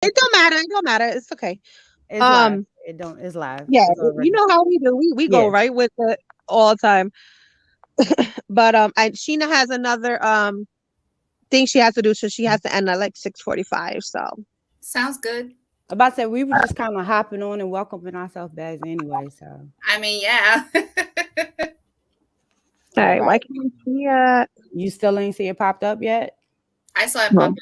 It don't matter. It don't matter. It's okay. It's live. Um, It don't. It's live. yeah, It's you already. know how we do. We go Yeah. right with it all the time. But and Sheena has another thing she has to do, so she has to end at like 6:45. So all Sounds good. About to say we were just kind of hopping on and welcoming ourselves back anyway. So I mean, yeah. all right, why right. can't we see it? You still ain't see it popped up yet? I saw it pop No, up.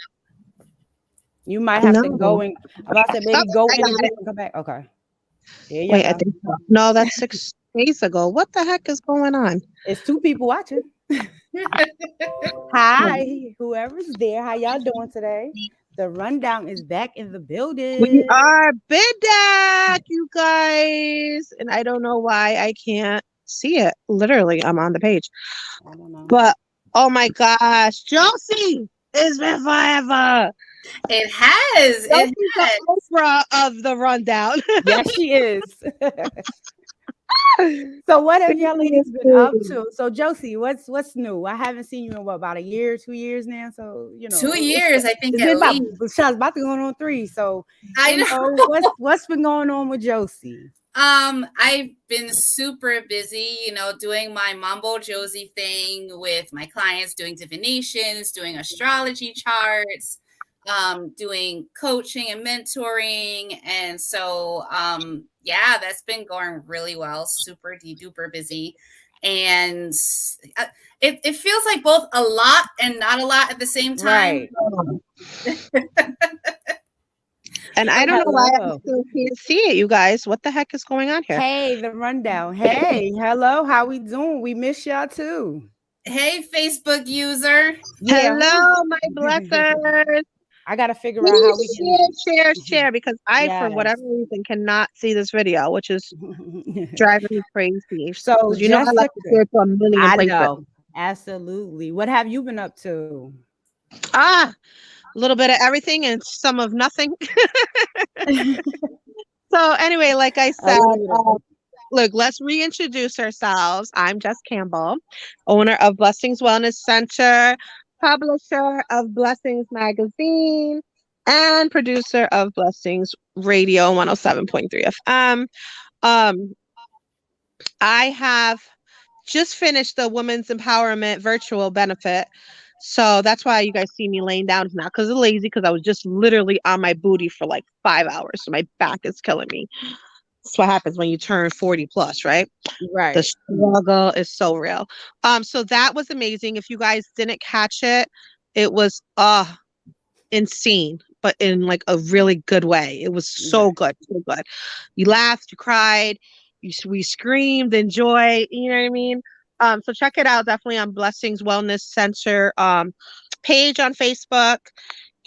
You might have to no. go in. About to say Oh, maybe go I in the got group it. and come back. Okay. There you Wait, I go. think so. No, that's 6 days ago. What the heck is going on? It's two people watching. Hi, whoever's there. How y'all doing today? The rundown is back in the We building. are Bidak, you guys, and I don't know why I can't see it. Literally, I'm on the page, I don't know. but oh my gosh, Josie, it's been forever. It has. It Josie's the has. Oprah of the rundown. Yes, she is. So what have y'all ladies been up to? So Josie, what's new? I haven't seen you in what about a year, 2 years now. So Two what's years, I think, it's at been about least. Shaz about to go on three. So I know. what's been going on with Josie? I've been super busy, doing my Mambo Josie thing with my clients, doing divinations, doing astrology charts, doing coaching and mentoring. And so, yeah, that's been going really well, super duper busy. And uh, it feels like both a lot and not a lot at the same time. Right. And I don't know why I Hello. still can't see it, you guys. What the heck is going on here? Hey, the rundown. Hey, hello. How we doing? We miss y'all too. Hey, Facebook user. Yeah, who? Hello, my blessers. I gotta figure out how we Please can. share, because I, for whatever Yes. reason, cannot see this video, which is driving me crazy. So Because you know I like to Jessica, share to a million I places. know. Absolutely. What have you been up to? Ah, a little bit of everything and some of nothing. So anyway, like I A said, little. look, let's reintroduce ourselves. I'm Jess Campbell, owner of Blessings Wellness Center, publisher of Blessings Magazine, and producer of Blessings Radio 107.3 FM. Um, I have just finished the Women's Empowerment virtual benefit. So that's why you guys see me laying down. It's not because I'm lazy, because I was just literally on my booty for like 5 hours. So my back is killing me. That's what happens when you turn 40 plus, right? The Right. struggle is so real. So that was amazing. If you guys didn't catch it, it was insane, but in like a really good way. It was so Right. good, so good. You laughed, you cried, we screamed in joy. You know what I mean? So check it out definitely on Blessings Wellness Center page on Facebook,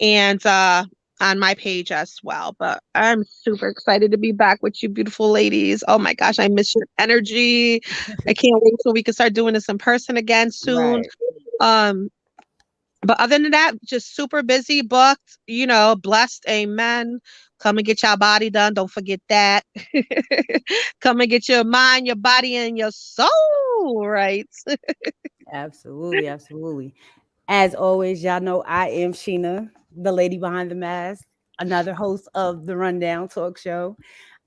and on my page as well. But I'm super excited to be back with you, beautiful ladies. Oh my gosh, I miss your energy. I can't wait till we can start doing this in person again soon. Right. Um, but other than that, just super busy, booked, blessed. Amen. Come and get your body done. Don't forget that. Come and get your mind, your body, and your soul right. Absolutely. Absolutely. As always, y'all know I am Sheena, the lady behind the mask, another host of the Rundown Talk Show.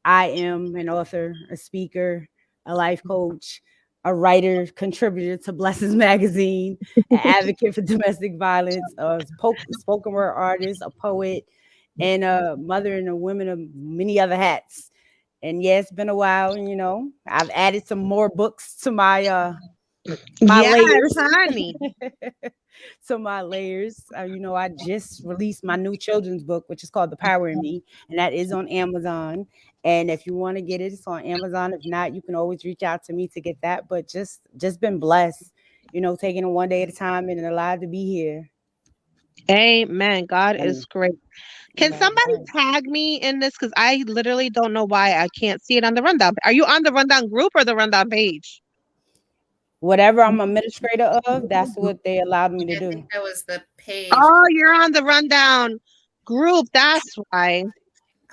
I am an author, a speaker, a life coach, a writer, contributor to Blessings Magazine, an advocate for domestic violence, a spoken word artist, a poet, and a mother and a woman of many other hats. And yeah, it's been a while, and I've added some more books to my Yes, layers. honey. To my layers. I just released my new children's book, which is called The Power in Me, and that is on Amazon. And if you want to get it, it's on Amazon. If not, you can always reach out to me to get that. But just been blessed, taking it one day at a time and alive to be here. Amen. God is And great. Can right, somebody right. tag me in this? Because I literally don't know why I can't see it on the rundown. Are you on the rundown group or the rundown page? Whatever I'm administrator of, that's what they allowed me to I think do. that was the page. Oh, you're on the rundown group. That's why.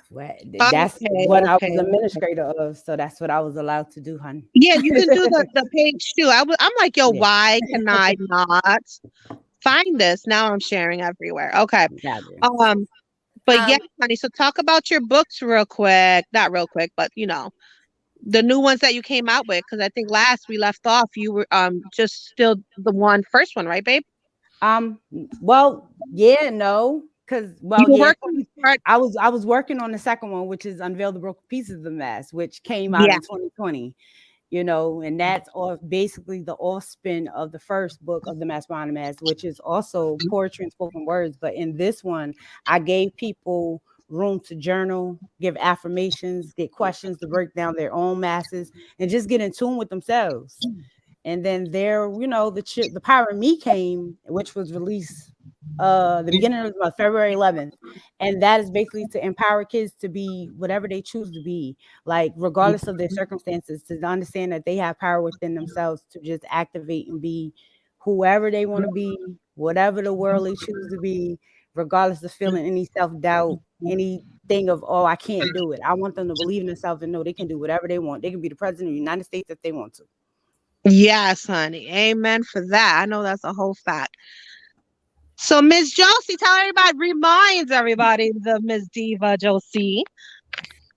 That's Okay, what I was okay. administrator of, so that's what I was allowed to do, honey. Yeah, you can do the page too. I'm like, yo, Yeah, why can I not find this? Now I'm sharing everywhere. Okay. got you. Um, But yeah, Um, honey. So talk about your books real quick. Not real quick, but the new ones that you came out with. Because I think last we left off, you were just still the first one, right, babe? Well, yeah, no, because You well, were yeah, working on part. I was working on the second one, which is Unveil the Broken Pieces of the Mask, which came out Yeah. in 2020. And that's all basically the offspin of the first book of the Mask Behind the Mask, which is also poetry and spoken words. But in this one, I gave people room to journal, give affirmations, get questions to break down their own masses, and just get in tune with themselves. And then there, the Power of Me came, which was released the beginning of February 11th. And that is basically to empower kids to be whatever they choose to be, like regardless of their circumstances, to understand that they have power within themselves to just activate and be whoever they want to be, whatever the world they choose to be, regardless of feeling any self-doubt, anything of, oh, I can't do it. I want them to believe in themselves and know they can do whatever they want. They can be the president of the United States if they want to. Yes, honey. Amen for that. I know that's a whole fact. So, Miss Josie, tell everybody, reminds everybody the Miss Diva Josie.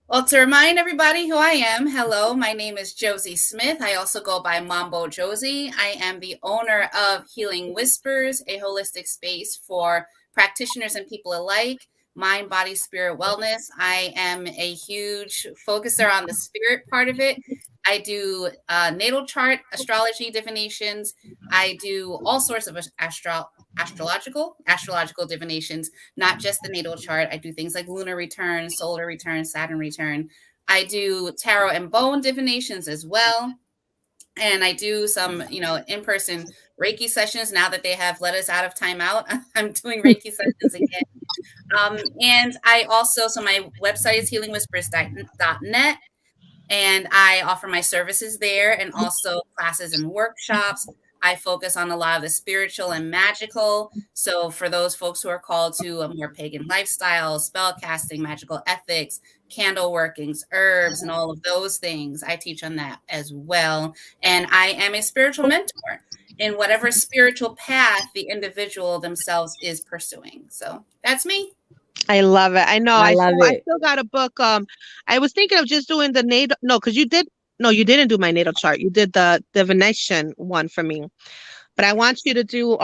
Well, to remind everybody who I am, hello, my name is Josie Smith. I also go by Mambo Josie. I am the owner of Healing Whispers, a holistic space for practitioners and people alike, mind, body, spirit, wellness. I am a huge focuser on the spirit part of it. I do natal chart, astrology divinations. I do all sorts of astrological divinations, not just the natal chart. I do things like lunar return, solar return, Saturn return. I do tarot and bone divinations as well. And I do some, in-person Reiki sessions now that they have let us out of timeout. I'm doing Reiki sessions again. And I also, so my website is healingwhispers.net. And I offer my services there and also classes and workshops. I focus on a lot of the spiritual and magical. So for those folks who are called to a more pagan lifestyle, spell casting, magical ethics, candle workings, herbs, and all of those things, I teach on that as well. And I am a spiritual mentor in whatever spiritual path the individual themselves is pursuing. So that's me. I love it. I know. I I still, love I it. still got a book. I was thinking of just doing the natal. No, because you did. No, you didn't do my natal chart. You did the divination one for me. But I want you to do.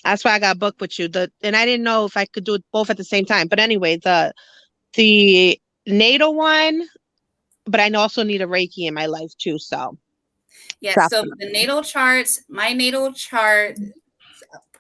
That's why I got booked with you. And I didn't know if I could do it both at the same time. But anyway, the natal one. But I also need a Reiki in my life too. So Yes. So definitely. the natal charts, my natal chart,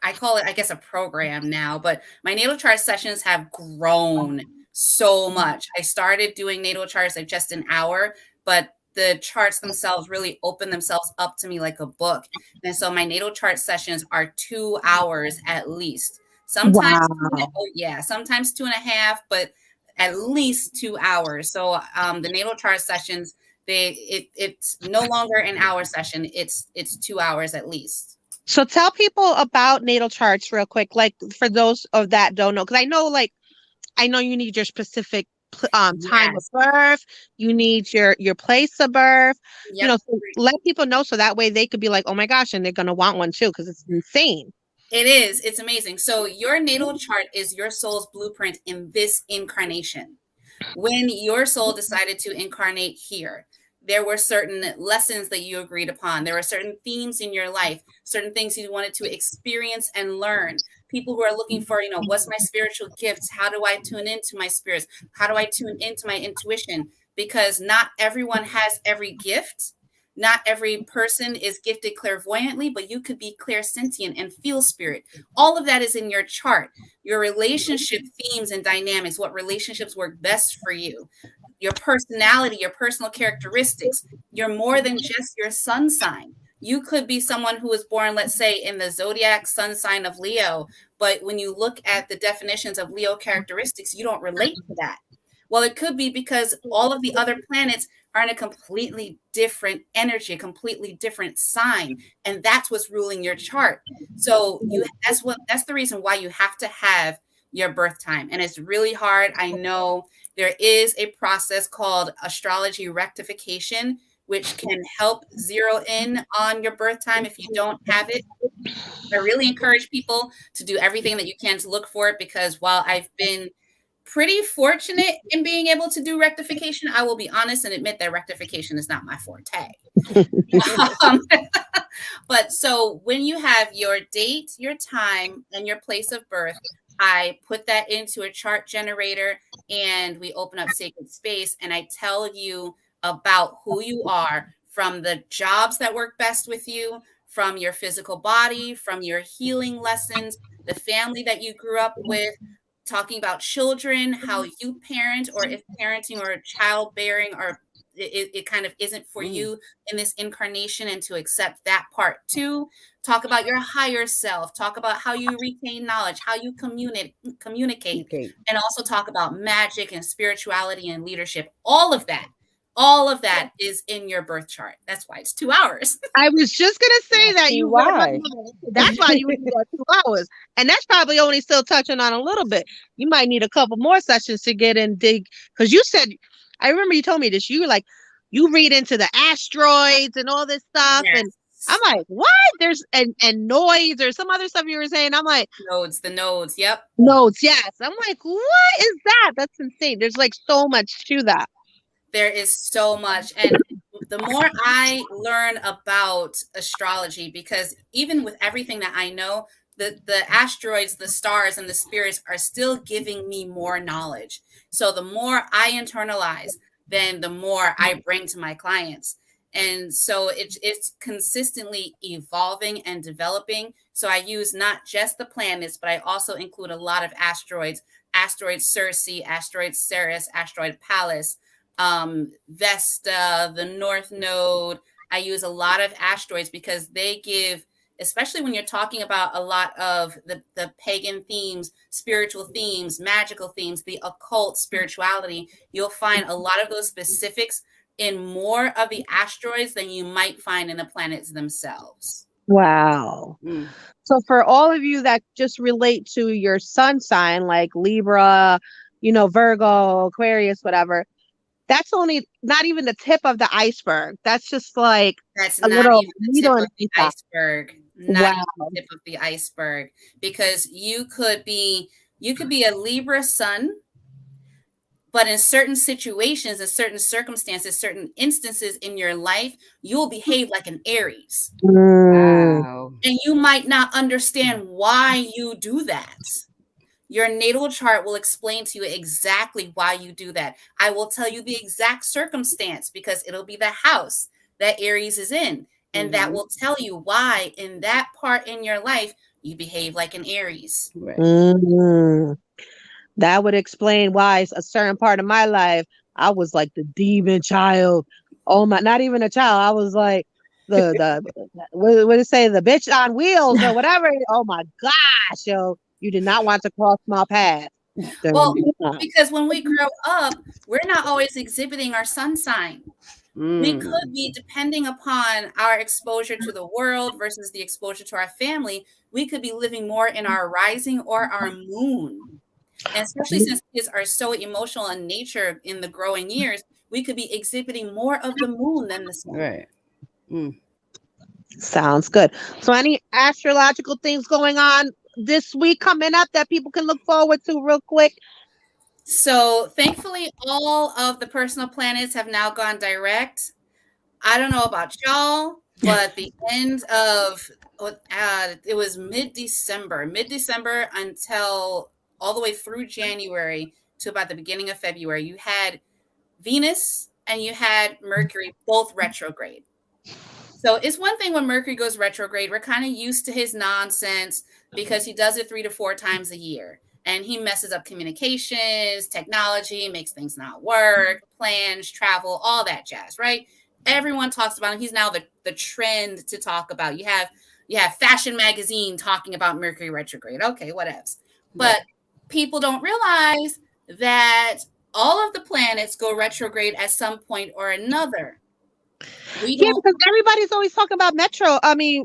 I call it, I guess, a program now, but my natal chart sessions have grown so much. I started doing natal charts like just an hour, but the charts themselves really open themselves up to me like a book. And so my natal chart sessions are 2 hours at least. Sometimes, Wow. oh yeah, sometimes 2.5, but at least 2 hours. So the natal chart sessions, it's no longer an hour session. It's 2 hours at least. So tell people about natal charts real quick, like for those of that don't know, because I know you need your specific time of Yes. birth, you need your place of birth, Yep. so let people know so that way they could be like, oh my gosh, and they're gonna want one too, because it's insane. It is. It's amazing. So your natal chart is your soul's blueprint in this incarnation. When your soul decided to incarnate here, there were certain lessons that you agreed upon. There were certain themes in your life, certain things you wanted to experience and learn. People who are looking for, what's my spiritual gifts? How do I tune into my spirits? How do I tune into my intuition? Because not everyone has every gift. Not every person is gifted clairvoyantly, but you could be clairsentient and feel spirit. All of that is in your chart. Your relationship themes and dynamics, what relationships work best for you, your personality, your personal characteristics. You're more than just your sun sign. You could be someone who was born, let's say, in the zodiac sun sign of Leo, but when you look at the definitions of Leo characteristics, you don't relate to that. Well, it could be because all of the other planets are in a completely different energy, a completely different sign, and that's what's ruling your chart. So that's the reason why you have to have your birth time. And it's really hard. I know there is a process called astrology rectification, which can help zero in on your birth time if you don't have it. I really encourage people to do everything that you can to look for it, because while I've been pretty fortunate in being able to do rectification. I will be honest and admit that rectification is not my forte. um, but so when you have your date, your time, and your place of birth, I put that into a chart generator and we open up sacred space and I tell you about who you are, from the jobs that work best with you, from your physical body, from your healing lessons, the family that you grew up with, talking about children, how you parent, or if parenting or childbearing or it kind of isn't for you in this incarnation, and to accept that part too. Talk about your higher self, talk about how you retain knowledge, how you communicate, Okay. and also talk about magic and spirituality and leadership. All of that is in your birth chart. That's why it's 2 hours. I was just gonna say I that see you read my why. mind. That's why you need that 2 hours, and that's probably only still touching on a little bit. You might need a couple more sessions to get in dig, because you said, I remember you told me this. You were like, you read into the asteroids and all this stuff, and I'm Yes. like, what? There's and noise or some other stuff you were saying. I'm like, The nodes. Yep. notes, yes. I'm like, what is that? That's insane. There's like so much to that. There is so much. And the more I learn about astrology, because even with everything that I know, the asteroids, the stars, and the spirits are still giving me more knowledge. So the more I internalize, then the more I bring to my clients. And so it's consistently evolving and developing. So I use not just the planets, but I also include a lot of asteroids: asteroid Circe, asteroid Ceres, asteroid Pallas, Vesta, the North Node. I use a lot of asteroids because they give, especially when you're talking about a lot of the pagan themes, spiritual themes, magical themes, the occult spirituality, you'll find a lot of those specifics in more of the asteroids than you might find in the planets themselves. Wow. So for all of you that just relate to your sun sign, like Libra, Virgo, Aquarius, whatever, that's only not even the tip of the iceberg. That's just like That's a not little even the tip needle in of the the haystack. iceberg. Not even Wow. the tip of the iceberg. Because you could be a Libra sun, but in certain situations, in certain circumstances, certain instances in your life, you'll behave like an Aries. Mm. Wow. And you might not understand why you do that. Your natal chart will explain to you exactly why you do that. I will tell you the exact circumstance because it'll be the house that Aries is in. And that will tell you why in that part in your life you behave like an Aries. Right. Mm. That would explain why a certain part of my life I was like the demon child. Oh my, not even a child. I was like the what did it say, the bitch on wheels or whatever. Oh my gosh, yo, you did not want to cross my path. Well, because when we grow up, we're not always exhibiting our sun sign. We could be, depending upon our exposure to the world versus the exposure to our family, we could be living more in our rising or our moon. And especially since kids are so emotional in nature in the growing years, we could be exhibiting more of the moon than the sun. Right. Sounds good. So any astrological things going on this week coming up that people can look forward to real quick? So thankfully, all of the personal planets have now gone direct. I don't know about y'all, but the end of it was mid-December until all the way through January to about the beginning of February, you had Venus and you had Mercury both retrograde. So it's one thing when Mercury goes retrograde, we're kind of used to his nonsense because he does it 3 to 4 times a year. And he messes up communications, technology, makes things not work, plans, travel, all that jazz, right? Everyone talks about him. He's now the trend to talk about. You have Fashion Magazine talking about Mercury retrograde. Okay, whatevs. But people don't realize that all of the planets go retrograde at some point or another. Yeah, because everybody's always talking about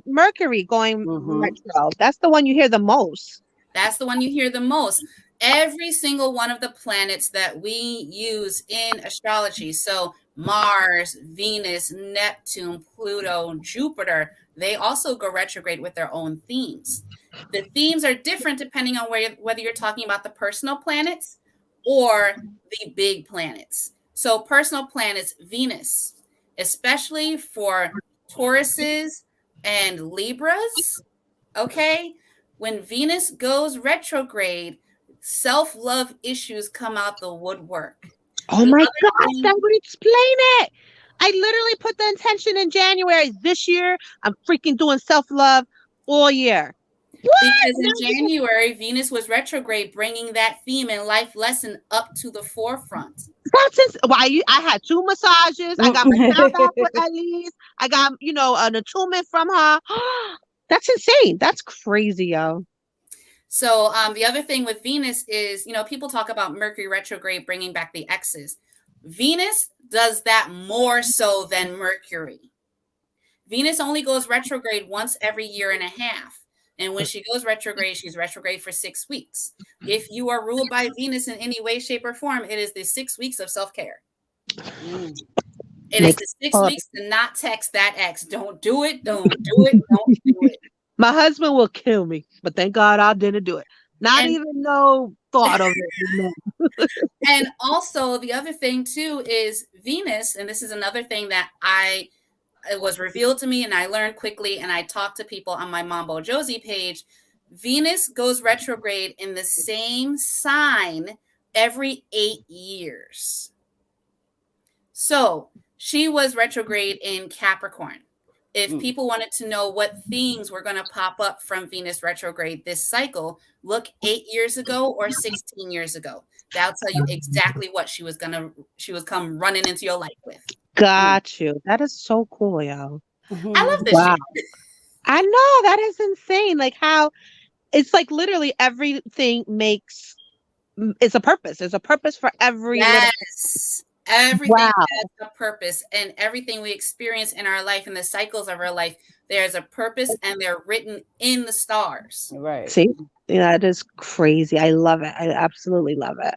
Mercury going retro. That's the one you hear the most. That's the one you hear the most. Every single one of the planets that we use in astrology, so Mars, Venus, Neptune, Pluto, Jupiter, they also go retrograde with their own themes. The themes are different depending on whether you're talking about the personal planets or the big planets. So personal planets, Venus, especially for Tauruses and Libras, okay? When Venus goes retrograde, self-love issues come out the woodwork. Oh The my other gosh, thing, that would explain it. I literally put the intention in January. This year, I'm freaking doing self-love all year. What? because in January, Venus was retrograde, bringing that theme and life lesson up to the forefront. Why you? I had 2 massages. I got my child back with Elise. I got, an attunement from her. That's insane. That's crazy, yo. So the other thing with Venus is, people talk about Mercury retrograde bringing back the exes. Venus does that more so than Mercury. Venus only goes retrograde once every year and a half. And when she goes retrograde, she's retrograde for 6 weeks. If you are ruled by Venus in any way, shape, or form, it is the 6 weeks of self-care. It is the 6 weeks to not text that ex. Don't do it. Don't do it. Don't do it. My husband will kill me, but thank God I didn't do it. Not even no thought of it. And also the other thing too is Venus, and this is another thing that it was revealed to me and I learned quickly, and I talked to people on my Mambo Josie page. Venus goes retrograde in the same sign every 8 years. So she was retrograde in Capricorn. If people wanted to know what themes were going to pop up from Venus retrograde this cycle, look 8 years ago or 16 years ago. That'll tell you exactly what she was come running into your life with. Got you. That is so cool, yo. I love this shit. I know, that is insane. Like how it's like literally everything it's a purpose. There's a purpose for every everything has a purpose, and everything we experience in our life and the cycles of our life, there's a purpose, and they're written in the stars. Right. See, that is crazy. I love it. I absolutely love it.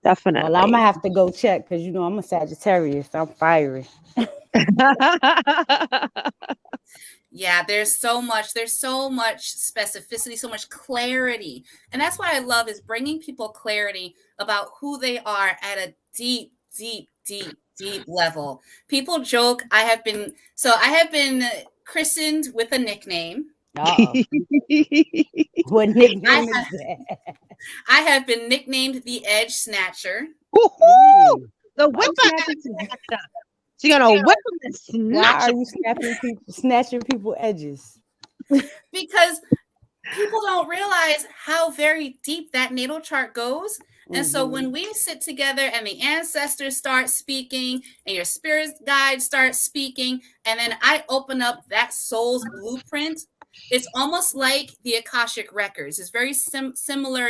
Definitely. Well, I'm gonna have to go check because I'm a Sagittarius. I'm fiery. Yeah, there's so much specificity, so much clarity. And that's what I love, is bringing people clarity about who they are at a deep, deep, deep, deep level. People joke, I have been christened with a nickname. What nickname is that? I have been nicknamed the Edge Snatcher. The whipper snatcher. So you're gonna whip them and snatch. Why are you snatching people edges? Because people don't realize how very deep that natal chart goes. And so when we sit together and the ancestors start speaking and your spirit guides start speaking, and then I open up that soul's blueprint, it's almost like the Akashic records. It's very similar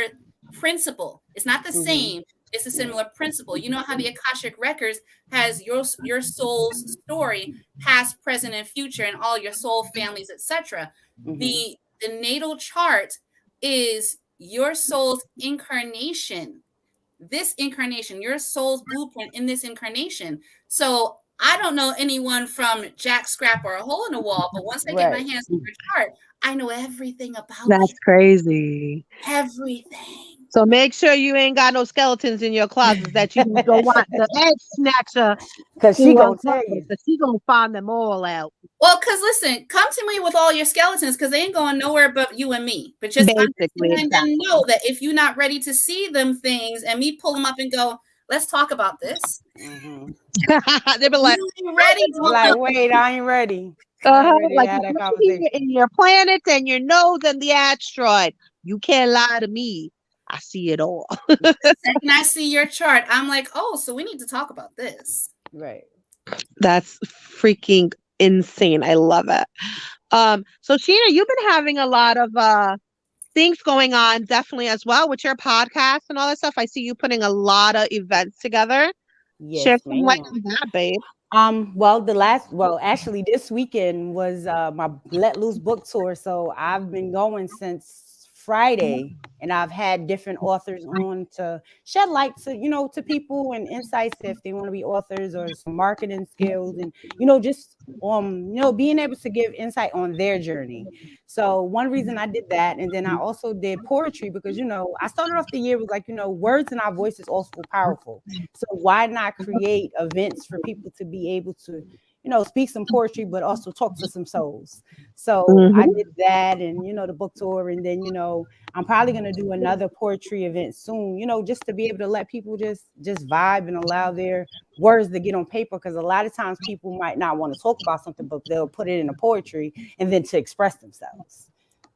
principle. It's not the same. It's a similar principle. You know how the Akashic records has your soul's story, past, present, and future, and all your soul families, etc. The natal chart is your soul's incarnation. This incarnation, your soul's blueprint in this incarnation. So I don't know anyone from Jack Scrap or a hole in the wall, but once I get my hands on your chart, I know everything about That's crazy. Everything. So make sure you ain't got no skeletons in your closets that you don't want the Edge Snatcher. Because she gonna tell you. She gonna find them all out. Well, because listen, come to me with all your skeletons, because they ain't going nowhere but you and me. But just understand and know that if you're not ready to see them things and me pull them up and go, let's talk about this. They be like, you ready? Like, wait, I ain't ready. Like in your planets and your nodes and the asteroid. You can't lie to me. I see it all. And I see your chart. I'm like, oh, so we need to talk about this. Right. That's freaking insane. I love it. So Sheena, you've been having a lot of things going on, definitely as well, with your podcast and all that stuff. I see you putting a lot of events together. Yes, share some light on that, babe. Actually this weekend was my Let Loose book tour. So I've been going since Friday, and I've had different authors on to shed light to, to people and insights if they want to be authors or some marketing skills and, just being able to give insight on their journey. So one reason I did that, and then I also did poetry because, I started off the year with like, words in our voice is also powerful. So why not create events for people to be able to, speak some poetry, but also talk to some souls. So I did that, and the book tour, and then I'm probably gonna do another poetry event soon. Just to be able to let people just vibe and allow their words to get on paper, because a lot of times people might not want to talk about something, but they'll put it in a poetry and then to express themselves.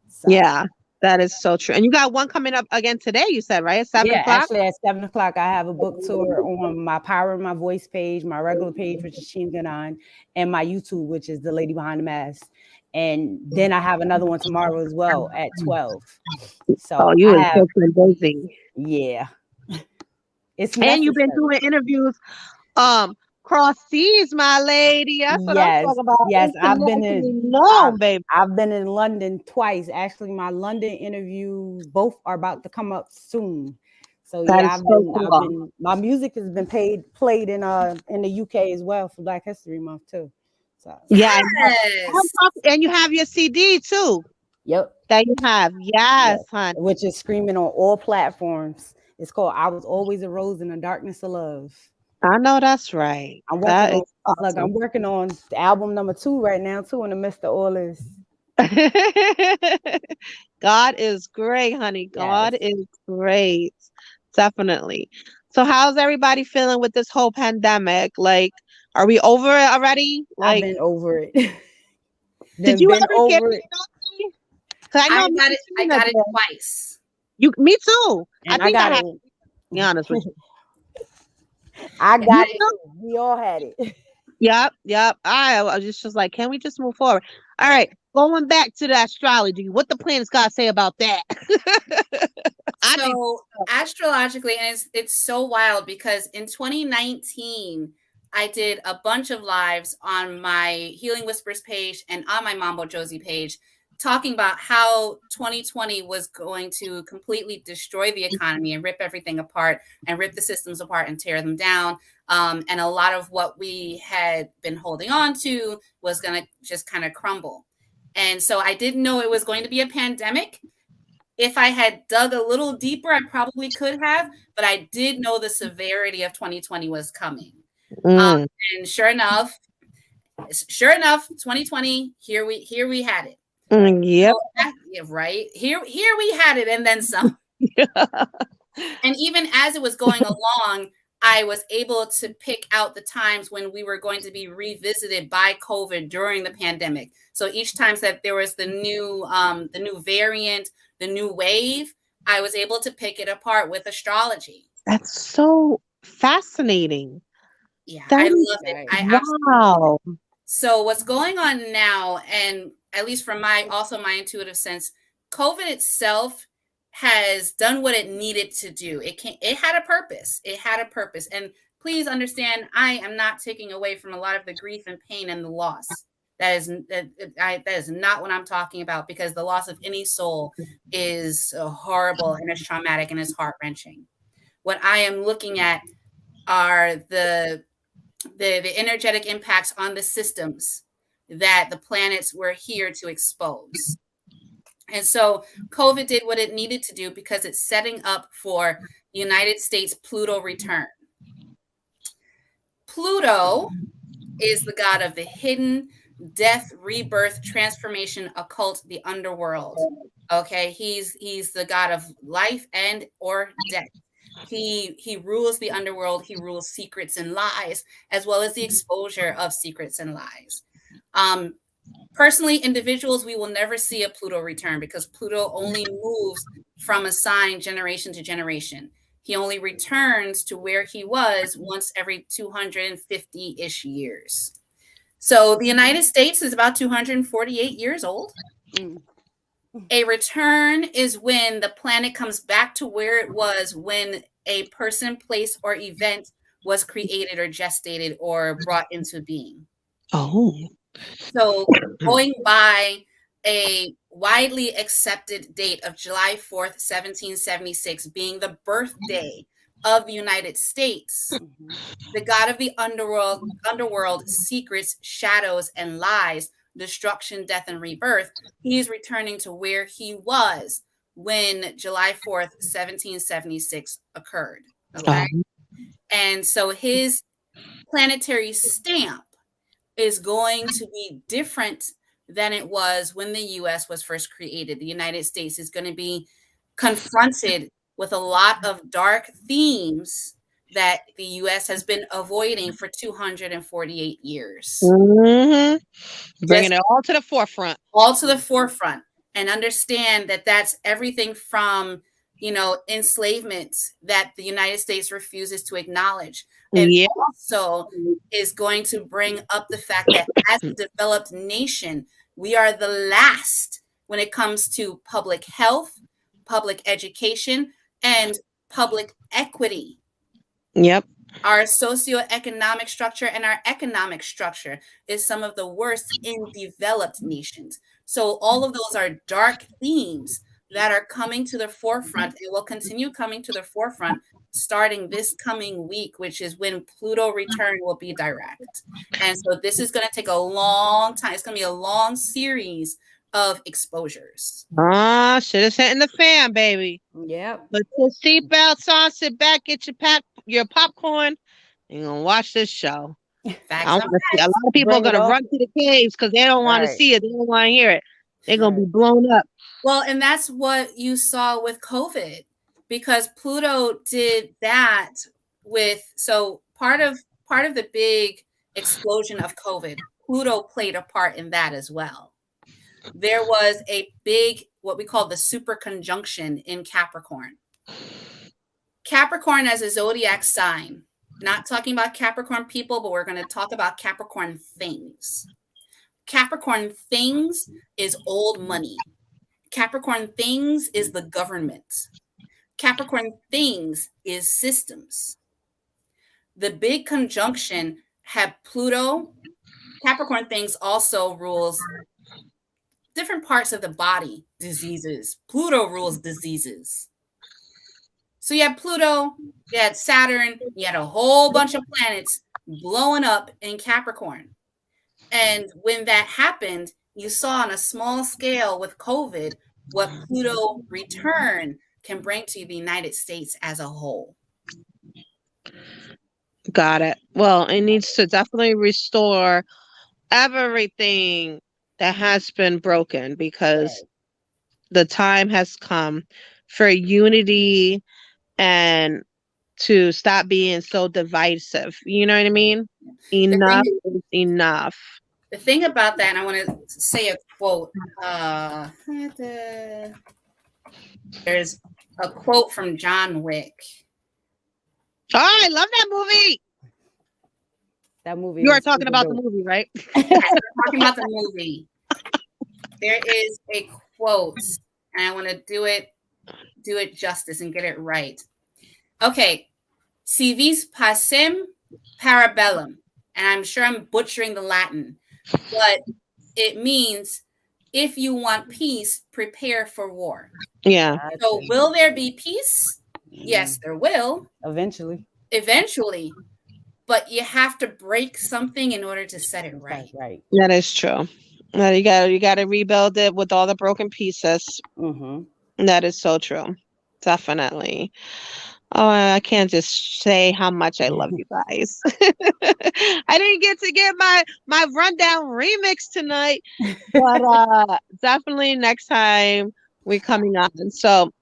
So. Yeah, that is so true. And you got one coming up again today, you said, right? At 7 Yeah, o'clock? actually at 7 o'clock, I have a book tour on my Power in My Voice page, my regular page, which is Sheen Ganon, and my YouTube, which is The Lady Behind the Mask. And then I have another one tomorrow as well at 12. So Oh, you I is have, so busy. yeah, it's And you've been necessary. doing interviews cross seas, my lady. That's what I'm Yes, talking about. yes, Internationally known, baby. I've been in London twice. Actually, my London interviews both are about to come up soon. So That yeah, is so cool. my music has been played in the UK as well for Black History Month too. So Yeah, I know. Yes. And you have your CD too yep, that you have. Yes, yep. hon. Which is screaming on all platforms. It's called "I Was Always a Rose in the Darkness of Love." I know that's right. I'm working That on is Look, awesome. I'm working on album number 2 right now too in the midst of all this. God is great, honey. Yes. God is great. Definitely. So how's everybody feeling with this whole pandemic? Like, are we over it already? I've Like, been over it. did They've you been ever get over it? it, Because I know I me got and it. I Tina got it did. twice. Me too. I and I think I got have it. to be honest with you. I You got it too? too. We all had it. Yep, yep. I was just like, can we just move forward? All right, going back to the astrology. What the planets got to say about that? I need. So astrologically, and it's so wild because in 2019, I did a bunch of lives on my Healing Whispers page and on my Mambo Josie page, talking about how 2020 was going to completely destroy the economy and rip everything apart and rip the systems apart and tear them down. And a lot of what we had been holding on to was going to just kind of crumble. And so I didn't know it was going to be a pandemic. If I had dug a little deeper, I probably could have, but I did know the severity of 2020 was coming. Mm, And sure enough, 2020, here we had it. yep. So, yeah, right here we had it, and then some. And even as it was going along, I was able to pick out the times when we were going to be revisited by COVID during the pandemic. So each time that there was the new variant, the new wave, I was able to pick it apart with astrology. That's so fascinating. Yeah, That I is love it. Right. I absolutely love it. wow. So what's going on now, and at least from my intuitive sense, COVID itself has done what it needed to do. It had a purpose. It had a purpose. And please understand, I am not taking away from a lot of the grief and pain and the loss. That is not what I'm talking about, because the loss of any soul is horrible and it's traumatic and it's heart-wrenching. What I am looking at are the energetic impacts on the systems that the planets were here to expose. And so COVID did what it needed to do because it's setting up for the United States Pluto return. Pluto is the god of the hidden, death, rebirth, transformation, occult, the underworld. Okay, he's the god of life and or death. He rules the underworld. He rules secrets and lies, as well as the exposure of secrets and lies. Personally, individuals, we will never see a Pluto return because Pluto only moves from a sign generation to generation. He only returns to where he was once every 250-ish years. So the United States is about 248 years old. Mm. A return is when the planet comes back to where it was when a person, place, or event was created or gestated or brought into being. Oh. So going by a widely accepted date of July 4th, 1776 being the birthday of the United States, Mhm. the god of the underworld, secrets, shadows, and lies, destruction, death, and rebirth, he is returning to where he was when July 4th, 1776 occurred. Okay. Oh, And so his planetary stamp is going to be different than it was when the US was first created. The United States is going to be confronted with a lot of dark themes that the US has been avoiding for 248 years. hmm bringing Just it all to the forefront. all to the forefront, and understand that that's everything from, enslavement that the United States refuses to acknowledge, and Yeah. also is going to bring up the fact that as a developed nation, we are the last when it comes to public health, public education, and public equity. Yep. Our socioeconomic structure and our economic structure is some of the worst in developed nations. So all of those are dark themes that are coming to the forefront and will continue coming to the forefront starting this coming week, which is when Pluto return will be direct. And so this is going to take a long time. It's going to be a long series of exposures. Ah, shit is hitting the fan, baby. Yep. Put your seatbelts on, sit back, get your popcorn, and you're gonna watch this show. I Facts want on to see. A lot facts. of people are Bring it gonna off. run to the caves because they don't want to Right. see it. They don't want to hear it. They're gonna Right. be blown up. Well, and that's what you saw with COVID, because Pluto did that with, so part of the big explosion of COVID, Pluto played a part in that as well. There was a big, what we call the super conjunction in Capricorn. Capricorn as a zodiac sign, not talking about Capricorn people, but we're going to talk about Capricorn things. Capricorn things is old money. Capricorn things is the government. Capricorn things is systems. The big conjunction had Pluto. Capricorn things also rules different parts of the body, diseases. Pluto rules diseases. So you had Pluto, you had Saturn, you had a whole bunch of planets blowing up in Capricorn. And when that happened, you saw on a small scale with COVID what Pluto return can bring to the United States as a whole. Got it. Well, it needs to definitely restore everything that has been broken because Right. the time has come for unity and to stop being so divisive. You know what I mean? The thing, Enough is enough. the thing about that, and I want to say a quote. There's a quote from John Wick. Oh, I love that movie. That movie You are was talking super about the dope. movie, right? Yes, we're talking about the movie. There is a quote, and I want to do it justice and get it right. Okay, si vis pacem parabellum, and I'm sure I'm butchering the Latin, but it means if you want peace, prepare for war. Yeah. So, Gotcha. will there be peace? Yes, Mm, there will Eventually. eventually, but you have to break something in order to set it That's right. right. That is true. Now you gotta rebuild it with all the broken pieces. Mm-hmm. That is so true. Definitely. Oh, I can't just say how much I love you guys. I didn't get to get my rundown remix tonight, but definitely next time we're coming on. So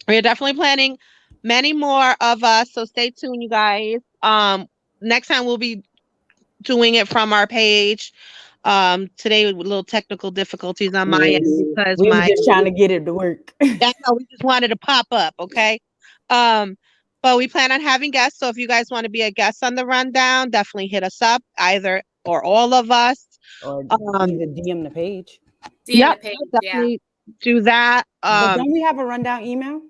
we're definitely planning many more of us. So stay tuned, you guys. Next time we'll be doing it from our page. Today with little technical difficulties on my Yes. end because We were my just trying to get it to work. I know we just wanted to pop up, okay? Um, but we plan on having guests. So if you guys want to be a guest on the rundown, definitely hit us up, either or all of us. Or Um, either DM the page. DM the yep, page, yeah. definitely do that. But don't we have a rundown email?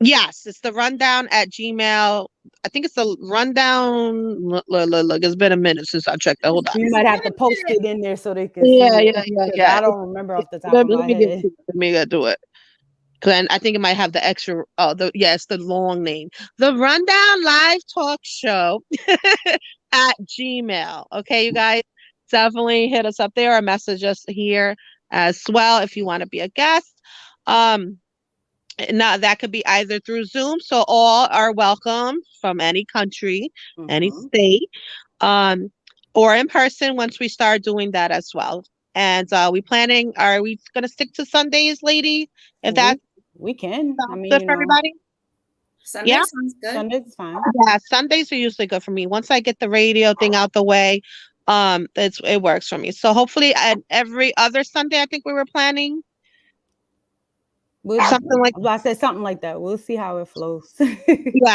Yes, it's the rundown at Gmail. I think it's the rundown. Look, it's been a minute since I checked that. Hold on. We might have to post it in there so they can see Yeah, yeah, it yeah, because yeah. I don't remember off the top Let, of let my me get head. to Let me do it. 'Cause I think it might have the extra. Oh, it's the long name. The Rundown Live Talk Show at Gmail. Okay, you guys, definitely hit us up there or message us here as well if you want to be a guest. Um, Now that could be either through Zoom, so all are welcome from any country, any Hmm. state, um, or in person once we start doing that as well. And are we gonna stick to Sundays, lady? If that We we can. I sounds mean, good for everybody? Sunday Yeah? sounds good. Sunday's fine. Yeah, Sundays are usually good for me. Once I get the radio thing out the way, it works for me. So hopefully at every other Sunday, I think we were planning We'll, something like I said something like that. We'll see how it flows.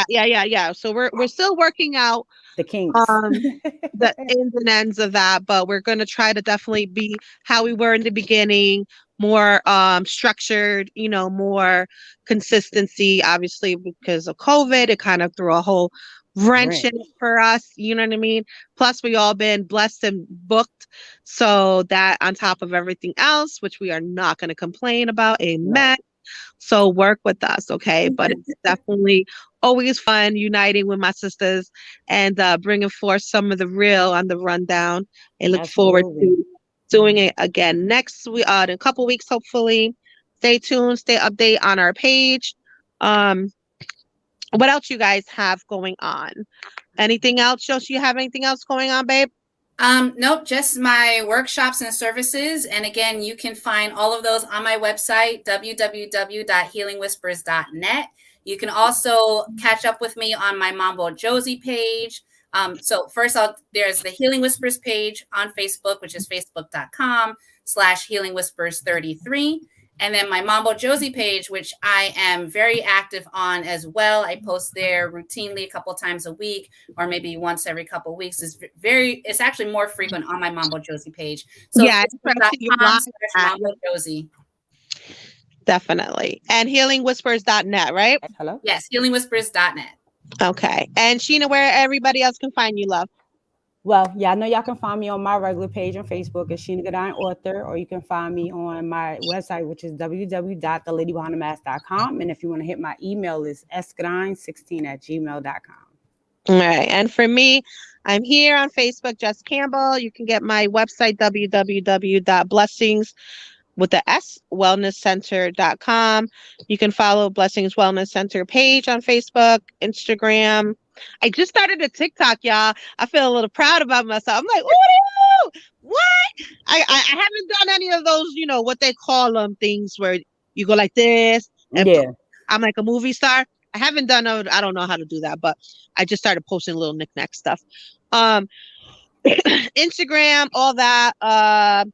yeah. So we're still working out The kinks. um the ins and ends of that, but we're going to try to definitely be how we were in the beginning, more structured, more consistency. Obviously because of COVID, it kind of threw a whole wrench in Ranch. it for us, you know what I mean? Plus we all been blessed and booked, so that on top of everything else, which we are not going to complain about, No. amen. So work with us, okay? But it's definitely always fun uniting with my sisters and bringing forth some of the real on the rundown. I look forward Absolutely. to doing it again next week, in a couple weeks, hopefully. Stay tuned, stay update on our page. Um, what else you guys have going on? Anything else, Josh? You have anything else going on, babe? Nope, just my workshops and services. And again, you can find all of those on my website, www.healingwhispers.net. You can also catch up with me on my Mambo Josie page. So first, there's the Healing Whispers page on Facebook, which is facebook.com/Healing Whispers 33. And then my Mambo Josie page, which I am very active on as well. I post there routinely a couple times a week, or maybe once every couple of weeks. It's actually more frequent on my Mambo Josie page. So Yeah, especially your live chat. facebook.com/Mambo Josie. Definitely. And healingwhispers.net, right? Hello? Yes, healingwhispers.net. Okay. And Sheena, where everybody else can find you, love? Well, yeah, I know y'all can find me on my regular page on Facebook as Sheena Godine Author, or you can find me on my website, which is www.theladybehindthemask.com. And if you want to hit my email, is sgodine16@gmail.com. All right. And for me, I'm here on Facebook, Jess Campbell. You can get my website, www.blessings with the S wellnesscenter.com. You can follow Blessings Wellness Center page on Facebook, Instagram. I just started a TikTok, y'all. I feel a little proud about myself. I'm like, ooh, what? I haven't done any of those, what they call them things where you go like this and Yeah. I'm like a movie star. I haven't done I don't know how to do that, but I just started posting little knick-knack stuff. Instagram, all that.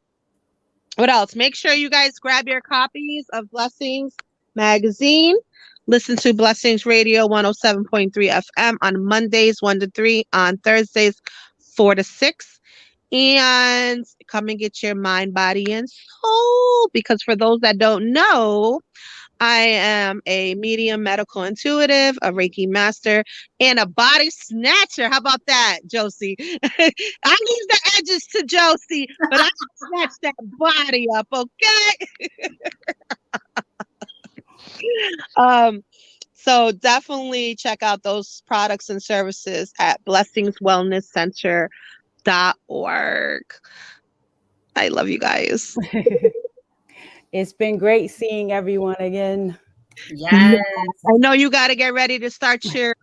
What else? Make sure you guys grab your copies of Blessings magazine. Listen to Blessings Radio 107.3 FM on Mondays 1 to 3, on Thursdays 4 to 6. And come and get your mind, body, and soul. Because for those that don't know, I am a medium medical intuitive, a Reiki master, and a body snatcher. How about that, Josie? I leave the edges to Josie, but I snatch that body up, okay? So definitely check out those products and services at blessingswellnesscenter.org. I love you guys. It's been great seeing everyone again. Yes. I know you got to get ready to start your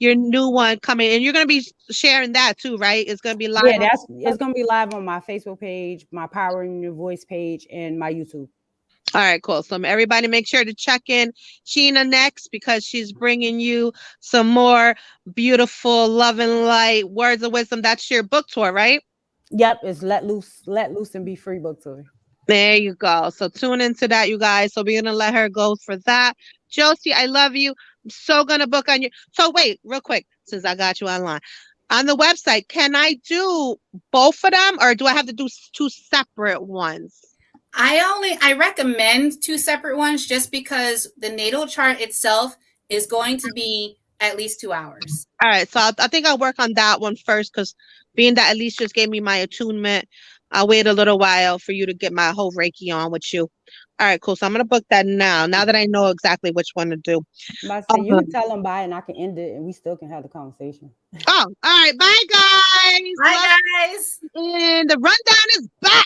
new one coming, and you're going to be sharing that too, right? It's going to be live. Yeah, it's gonna be live on my Facebook page, my Powering Your Voice page, and my YouTube. All right, cool. So everybody make sure to check in Sheena next, because she's bringing you some more beautiful love and light words of wisdom. That's your book tour, right? Yep, it's Let Loose and Be Free book tour. There you go. So tune into that, you guys. So we're going to let her go for that. Josie, I love you. I'm so going to book on you. So wait, real quick, since I got you online. On the website, can I do both of them, or do I have to do two separate ones? I recommend two separate ones just because the natal chart itself is going to be at least 2 hours. All right, so I think I'll work on that one first because being that Elise just gave me my attunement, I'll wait a little while for you to get my whole Reiki on with you. All right, cool. So I'm gonna book that now. Now that I know exactly which one to do. I'm about to say, you can Um, tell them bye and I can end it and we still can have the conversation. oh, all right. Bye, guys. Bye, guys. And the rundown is back.